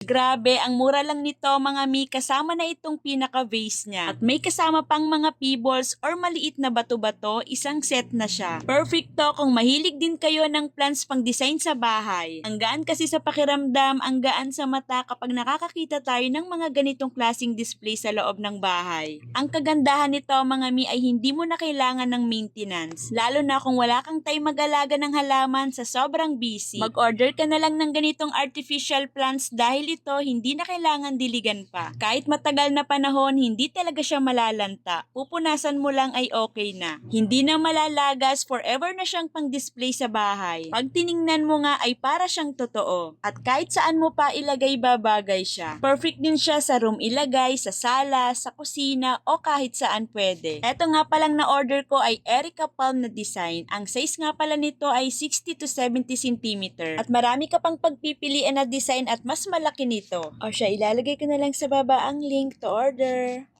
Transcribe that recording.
Grabe, ang mura lang nito mga mi, kasama na itong pinaka-vase niya. At may kasama pang mga pebbles or maliit na bato-bato, isang set na siya. Perfect to kung mahilig din kayo ng plants pang design sa bahay. Ang gaan kasi sa pakiramdam, ang gaan sa mata kapag nakakakita tayo ng mga ganitong klaseng display sa loob ng bahay. Ang kagandahan nito mga mi ay hindi mo na kailangan ng maintenance. Lalo na kung wala kang time mag-alaga ng halaman sa sobrang busy. Mag-order ka na lang ng ganitong artificial plants dahil ito hindi na kailangan diligan pa. Kahit matagal na panahon, hindi talaga siya malalanta. Pupunasan mo lang ay okay na. Hindi na malalagas, forever na siyang pang-display sa bahay. Pag tiningnan mo nga ay para siyang totoo. At kahit saan mo pa ilagay babagay siya. Perfect din siya sa room ilagay, sa sala, sa kusina o kahit saan pwede. Eto nga palang na-order ko ay Erica Palm na design. Ang size nga pala nito ay 60 to 70 cm. At marami ka pang pagpipilian na design at mas malaki nito. O siya, ilalagay ko na lang sa baba ang link to order.